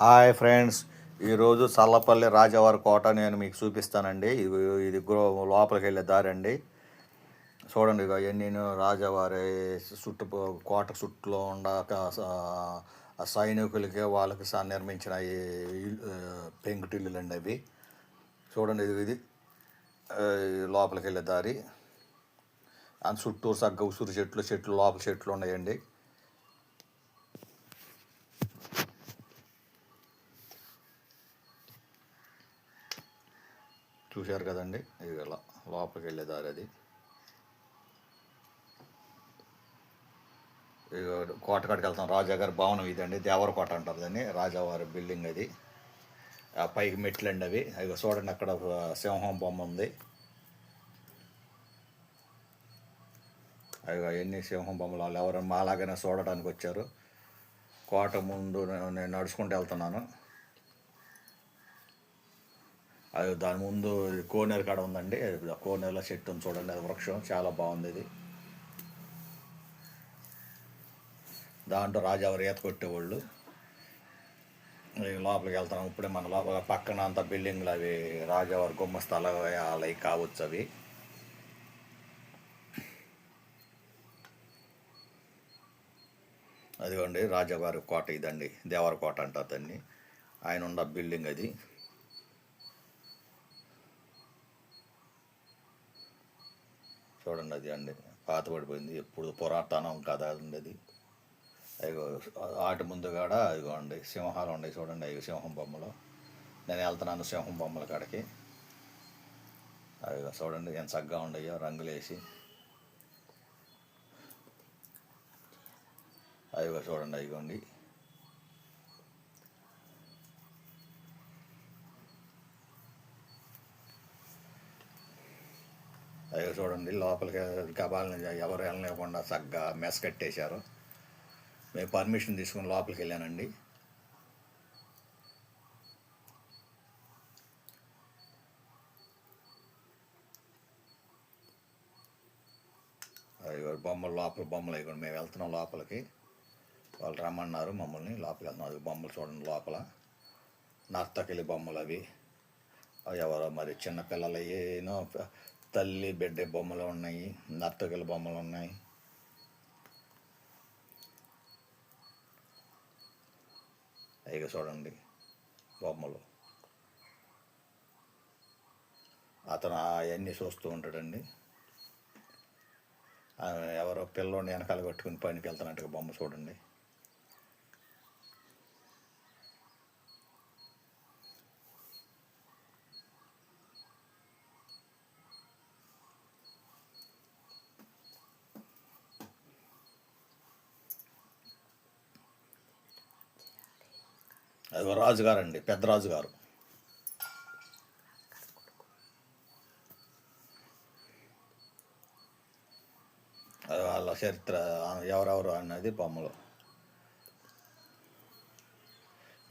Hi friends, ఈరోజు చల్లపల్లి రాజావారి కోట నేను మీకు చూపిస్తానండి. ఇది లోపలికి వెళ్ళే దారి అండి. చూడండి, ఇక నేను రాజావారి చుట్టూ కోట చుట్టూలో ఉన్న సైనికులకి వాళ్ళకి నిర్మించిన ఈ పెంకుటిల్లులు అండి అవి. చూడండి, ఇది లోపలికి వెళ్ళే దారి. అంత చుట్టూ సగ్గ ఉసురు చెట్లు లోపల చెట్లు ఉన్నాయండి. చూశారు కదండి, ఇది లోపలికి వెళ్ళే దారి అది. కోటకాడికి వెళ్తాం. రాజాగారి భవనం ఇదండి, దేవర కోట అంటారు దాన్ని. రాజావారి బిల్డింగ్ అది. ఆ పైకి మెట్లు అండి అవి. అవి చూడండి, అక్కడ సింహం బొమ్మ ఉంది. అవి అవన్నీ సింహం బొమ్మలు. వాళ్ళు ఎవరైనా మాలాగానే చూడడానికి వచ్చారు. కోట ముందు నేను నడుచుకుంటూ వెళ్తున్నాను. అది దాని ముందు కోనేరు కాడ ఉందండి. కోనేరులో చెట్టు ఉంది చూడండి, అది వృక్షం చాలా బాగుంది. ఇది దాంట్లో రాజావారు ఈత కొట్టేవాళ్ళు. లోపలికి వెళ్తున్నాం. ఇప్పుడే మన లోపల పక్కన అంతా బిల్డింగ్లు అవి రాజావారి గుమ్మస్థలాలు అవి కావచ్చు అవి. అదిగోండి రాజావారి కోట ఇదండి, దేవర కోట అంటారు దాన్ని. ఆయన ఉన్న బిల్డింగ్ అది. చూడండి, అది అండి పాతబడిపోయింది, ఎప్పుడు పురాతనం కదా అండి అది. అవి ఆటి ముందు కాడ ఇదిగోండి సింహాలు ఉన్నాయి చూడండి, అవి సింహం బొమ్మలు. నేను వెళ్తున్నాను సింహం బొమ్మల కాడికి. అవి చూడండి ఎంత చక్కగా ఉండయో రంగులేసి. అవి చూడండి, అవిగోండి. అవి చూడండి, లోపలికి గబాలని ఎవరు వెళ్ళనివ్వకుండా చక్కగా మెస్ కట్టేశారు. మేము పర్మిషన్ తీసుకుని లోపలికి వెళ్ళానండి. అవి బొమ్మలు లోపల బొమ్మలు అవి మేము వెళ్తున్నాం లోపలికి. వాళ్ళు రమ్మన్నారు మమ్మల్ని, లోపలికి వెళ్తున్నాం. అది బొమ్మలు చూడండి లోపల నర్తకిలి బొమ్మలు అవి. ఎవరో మరి చిన్నపిల్లలు ఏనో తల్లి బిడ్డ బొమ్మలు ఉన్నాయి, నర్తకిలి బొమ్మలు ఉన్నాయి. అవి చూడండి బొమ్మలు. అతను అవన్నీ చూస్తూ ఉంటాడండి. ఎవరో పిల్లోని వెనకాల పెట్టుకుని పనికి వెళ్తున్నట్టుగా బొమ్మ చూడండి. అది రాజుగారు అండి, పెద్ద రాజుగారు. వాళ్ళ చరిత్ర ఎవరెవరు అన్నది బొమ్మలు.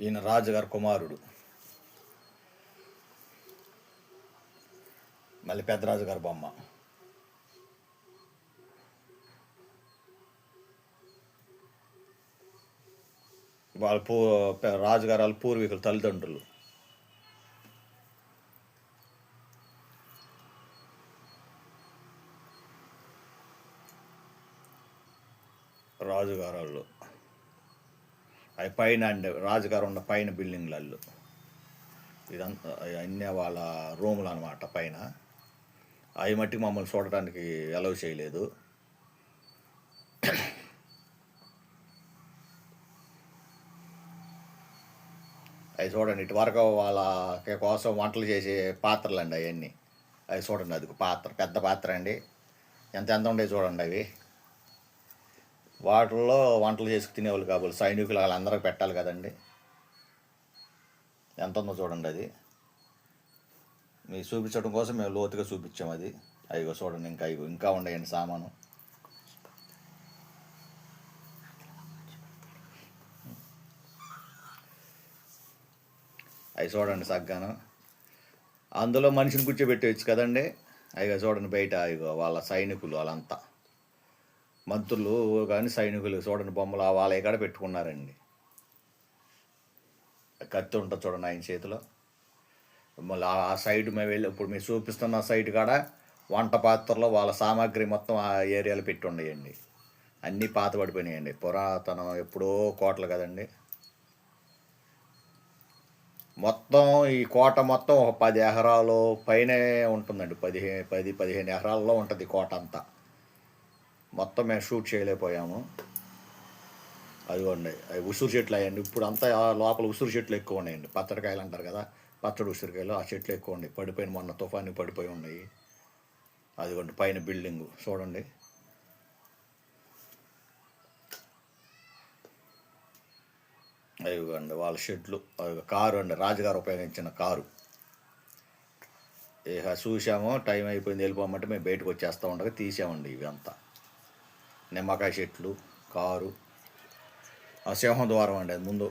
ఈయన రాజుగారి కుమారుడు. మళ్ళీ పెద్ద రాజుగారి బొమ్మ. వాళ్ళ రాజుగారు వాళ్ళ పూర్వీకులు, తల్లిదండ్రులు. రాజుగారు వాళ్ళు అవి పైన అండి, రాజుగారు ఉన్న పైన బిల్డింగ్లలో. ఇదంతా అన్నీ వాళ్ళ రూములు అనమాట పైన. అవి మట్టికి మమ్మల్ని చూడటానికి అలౌ చేయలేదు. అవి చూడండి, ఇటు వరకు వాళ్ళ కోసం వంటలు చేసే పాత్రలు అండి అవన్నీ. అవి చూడండి, అది పాత్ర, పెద్ద పాత్ర అండి. ఎంత ఉండేవి చూడండి అవి. వాటిల్లో వంటలు చేసుకు తినేవాళ్ళు కాబోలు సైనికులు వాళ్ళందరికీ పెట్టాలి కదండి. ఎంత ఉందో చూడండి అది. మీకు చూపించడం కోసం మేము లోతుగా చూపించాము అది. అవి చూడండి, ఇంకా ఉండేయండి సామాను. అవి చూడండి చక్కగాను. అందులో మనిషిని కూర్చోబెట్టవచ్చు కదండి. అవి చూడండి బయట వాళ్ళ సైనికులు వాళ్ళంతా, మంత్రులు కానీ సైనికులు చూడండి బొమ్మలు వాళ్ళ కాడ పెట్టుకున్నారండి. కత్తి ఉంటుంది చూడండి ఆయన చేతిలో. మళ్ళీ ఆ సైడ్ మేము వెళ్ళి ఇప్పుడు మీరు చూపిస్తున్న సైడ్ కాడ వంట పాత్రలో వాళ్ళ సామాగ్రి మొత్తం ఆ ఏరియాలో పెట్టి ఉన్నాయండి. అన్నీ పాత పడిపోయినాయండి. పురాతనం ఎప్పుడో కోటలు కదండి. మొత్తం ఈ కోట మొత్తం ఒక 10 ఎకరాలు పైనే ఉంటుందండి. 15 ఎకరాల్లో ఉంటుంది కోట అంతా. మొత్తం మేము షూట్ చేయలేకపోయాము. అదిగోండి అవి ఉసిరి చెట్లు అయ్యండి. ఇప్పుడు అంతా లోపల ఉసిరి చెట్లు ఎక్కువ ఉన్నాయండి. పచ్చడికాయలు అంటారు కదా, పచ్చడి ఉసిరికాయలు, ఆ చెట్లు ఎక్కువ ఉన్నాయి. పడిపోయిన మొన్న తుఫాను పడిపోయి ఉన్నాయి. అదిగోండి పైన బిల్డింగు చూడండి. అదిగోండి వాళ్ళ షెడ్లు. కారు అండి, రాజుగారు ఉపయోగించిన కారు. ఇక చూసాము, టైం అయిపోయింది వెళ్ళిపోమంటే మేము బయటకు వచ్చేస్తూ ఉండగా తీసామండి ఇవి అంతా. నిమ్మకాయ చెట్లు, కారు, ఆ సింహద్వారం అండి అది ముందు